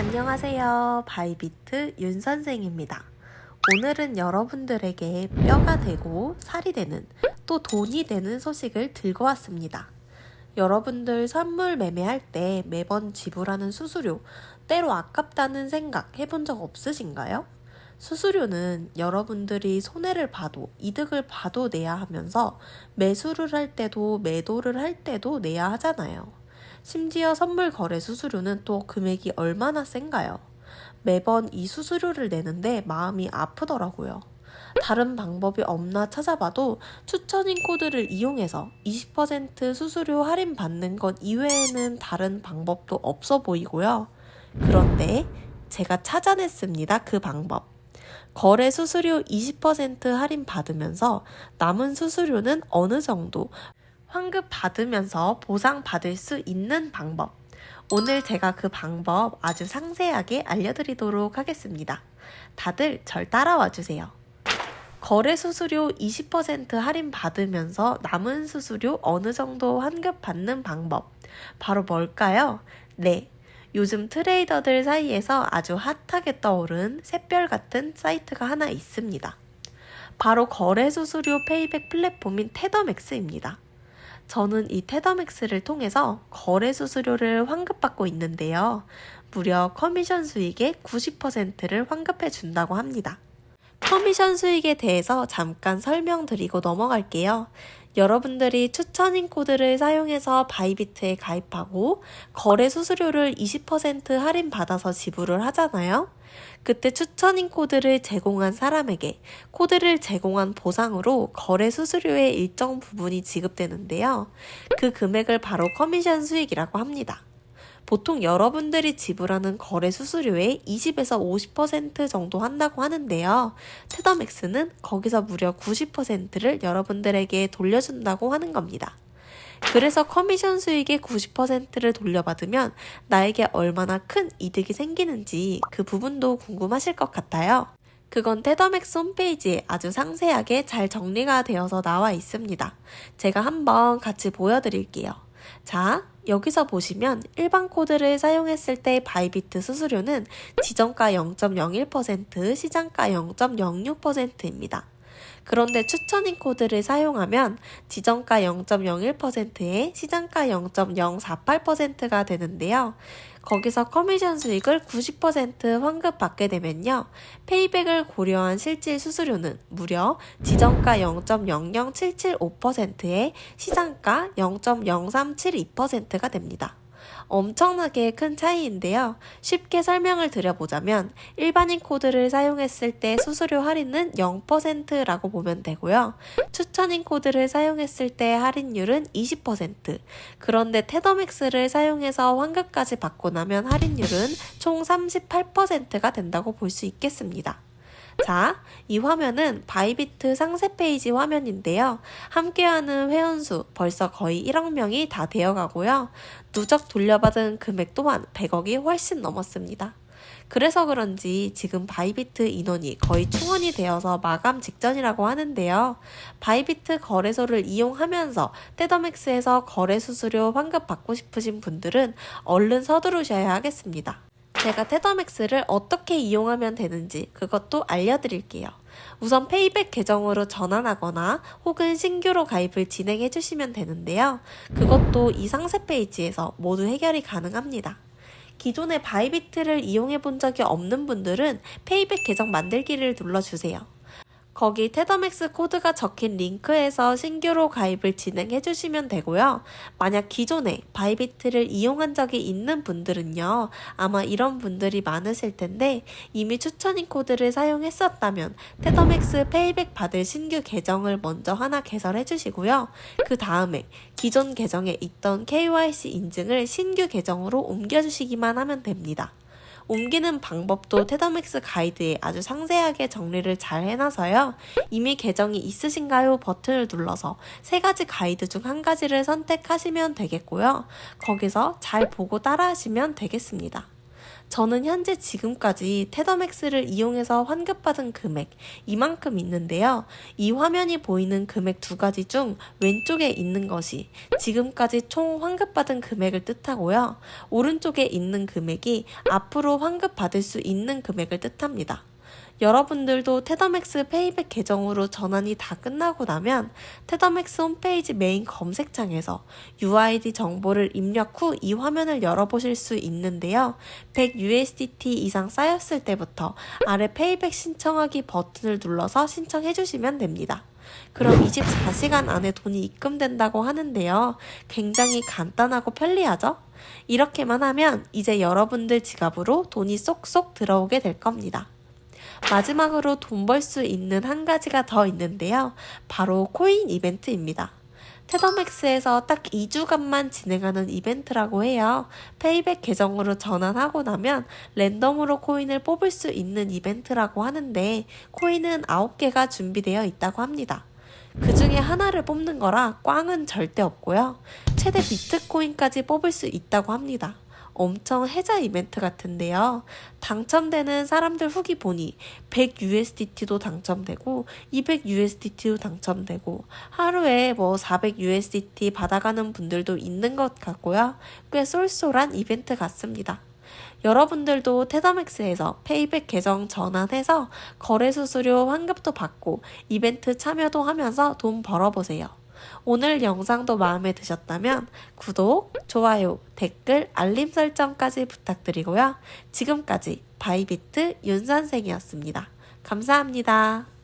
안녕하세요. 바이비트 윤 선생입니다. 오늘은 여러분들에게 뼈가 되고 살이 되는 또 돈이 되는 소식을 들고 왔습니다. 여러분들 선물 매매할 때 매번 지불하는 수수료 때로 아깝다는 생각 해본 적 없으신가요? 수수료는 여러분들이 손해를 봐도 이득을 봐도 내야 하면서 매수를 할 때도 매도를 할 때도 내야 하잖아요. 심지어 선물 거래 수수료는 또 금액이 얼마나 센가요? 매번 이 수수료를 내는데 마음이 아프더라고요. 다른 방법이 없나 찾아봐도 추천인 코드를 이용해서 20% 수수료 할인 받는 것 이외에는 다른 방법도 없어 보이고요. 그런데 제가 찾아냈습니다. 그 방법. 거래 수수료 20% 할인 받으면서 남은 수수료는 어느 정도 환급 받으면서 보상받을 수 있는 방법. 오늘 제가 그 방법 아주 상세하게 알려드리도록 하겠습니다. 다들 절 따라와 주세요. 거래 수수료 20% 할인 받으면서 남은 수수료 어느 정도 환급 받는 방법. 바로 뭘까요? 네. 요즘 트레이더들 사이에서 아주 핫하게 떠오른 샛별 같은 사이트가 하나 있습니다. 바로 거래 수수료 페이백 플랫폼인 테더맥스입니다. 저는 이 테더맥스를 통해서 거래 수수료를 환급받고 있는데요. 무려 커미션 수익의 90%를 환급해 준다고 합니다. 커미션 수익에 대해서 잠깐 설명드리고 넘어갈게요. 여러분들이 추천인 코드를 사용해서 바이비트에 가입하고 거래 수수료를 20% 할인받아서 지불을 하잖아요. 그때 추천인 코드를 제공한 사람에게 코드를 제공한 보상으로 거래 수수료의 일정 부분이 지급되는데요. 그 금액을 바로 커미션 수익이라고 합니다. 보통 여러분들이 지불하는 거래 수수료의 20에서 50% 정도 한다고 하는데요. 테더맥스는 거기서 무려 90%를 여러분들에게 돌려준다고 하는 겁니다. 그래서 커미션 수익의 90%를 돌려받으면 나에게 얼마나 큰 이득이 생기는지 그 부분도 궁금하실 것 같아요. 그건 테더맥스 홈페이지에 아주 상세하게 잘 정리가 되어서 나와 있습니다. 제가 한번 같이 보여드릴게요. 자, 여기서 보시면 일반 코드를 사용했을 때 바이비트 수수료는 지정가 0.01%, 시장가 0.06%입니다. 그런데 추천인 코드를 사용하면 지정가 0.01%에 시장가 0.048%가 되는데요. 거기서 커미션 수익을 90% 환급받게 되면요. 페이백을 고려한 실질 수수료는 무려 지정가 0.00775%에 시장가 0.0372%가 됩니다. 엄청나게 큰 차이인데요. 쉽게 설명을 드려보자면 일반인 코드를 사용했을 때 수수료 할인은 0%라고 보면 되고요. 추천인 코드를 사용했을 때 할인율은 20%. 그런데 테더맥스를 사용해서 환급까지 받고 나면 할인율은 총 38%가 된다고 볼 수 있겠습니다. 자, 이 화면은 바이비트 상세 페이지 화면인데요. 함께하는 회원수 벌써 거의 1억 명이 다 되어가고요. 누적 돌려받은 금액 또한 100억이 훨씬 넘었습니다. 그래서 그런지 지금 바이비트 인원이 거의 충원이 되어서 마감 직전이라고 하는데요. 바이비트 거래소를 이용하면서 테더맥스에서 거래 수수료 환급 받고 싶으신 분들은 얼른 서두르셔야 하겠습니다. 제가 테더맥스를 어떻게 이용하면 되는지 그것도 알려드릴게요. 우선 페이백 계정으로 전환하거나 혹은 신규로 가입을 진행해 주시면 되는데요. 그것도 이 상세 페이지에서 모두 해결이 가능합니다. 기존에 바이비트를 이용해 본 적이 없는 분들은 페이백 계정 만들기를 눌러주세요. 거기 테더맥스 코드가 적힌 링크에서 신규로 가입을 진행해 주시면 되고요. 만약 기존에 바이비트를 이용한 적이 있는 분들은요. 아마 이런 분들이 많으실 텐데 이미 추천인 코드를 사용했었다면 테더맥스 페이백 받을 신규 계정을 먼저 하나 개설해 주시고요. 그 다음에 기존 계정에 있던 KYC 인증을 신규 계정으로 옮겨주시기만 하면 됩니다. 옮기는 방법도 테더맥스 가이드에 아주 상세하게 정리를 잘 해놔서요. 이미 계정이 있으신가요? 버튼을 눌러서 3가지 가이드 중 1가지를 선택하시면 되겠고요. 거기서 잘 보고 따라하시면 되겠습니다. 저는 현재 지금까지 테더맥스를 이용해서 환급받은 금액 이만큼 있는데요. 이 화면이 보이는 금액 두 가지 중 왼쪽에 있는 것이 지금까지 총 환급받은 금액을 뜻하고요. 오른쪽에 있는 금액이 앞으로 환급받을 수 있는 금액을 뜻합니다. 여러분들도 테더맥스 페이백 계정으로 전환이 다 끝나고 나면 테더맥스 홈페이지 메인 검색창에서 UID 정보를 입력 후 이 화면을 열어보실 수 있는데요. 100USDT 이상 쌓였을 때부터 아래 페이백 신청하기 버튼을 눌러서 신청해 주시면 됩니다. 그럼 24시간 안에 돈이 입금된다고 하는데요. 굉장히 간단하고 편리하죠? 이렇게만 하면 이제 여러분들 지갑으로 돈이 쏙쏙 들어오게 될 겁니다. 마지막으로 돈 벌 수 있는 한 가지가 더 있는데요. 바로 코인 이벤트입니다. 테더맥스에서 딱 2주간만 진행하는 이벤트라고 해요. 페이백 계정으로 전환하고 나면 랜덤으로 코인을 뽑을 수 있는 이벤트라고 하는데 코인은 9개가 준비되어 있다고 합니다. 그 중에 하나를 뽑는 거라 꽝은 절대 없고요. 최대 비트코인까지 뽑을 수 있다고 합니다. 엄청 혜자 이벤트 같은데요. 당첨되는 사람들 후기 보니 100USDT도 당첨되고 200USDT도 당첨되고 하루에 400USDT 받아가는 분들도 있는 것 같고요. 꽤 쏠쏠한 이벤트 같습니다. 여러분들도 테더맥스에서 페이백 계정 전환해서 거래 수수료 환급도 받고 이벤트 참여도 하면서 돈 벌어보세요. 오늘 영상도 마음에 드셨다면 구독, 좋아요, 댓글, 알림 설정까지 부탁드리고요. 지금까지 바이비트 윤선생이었습니다. 감사합니다.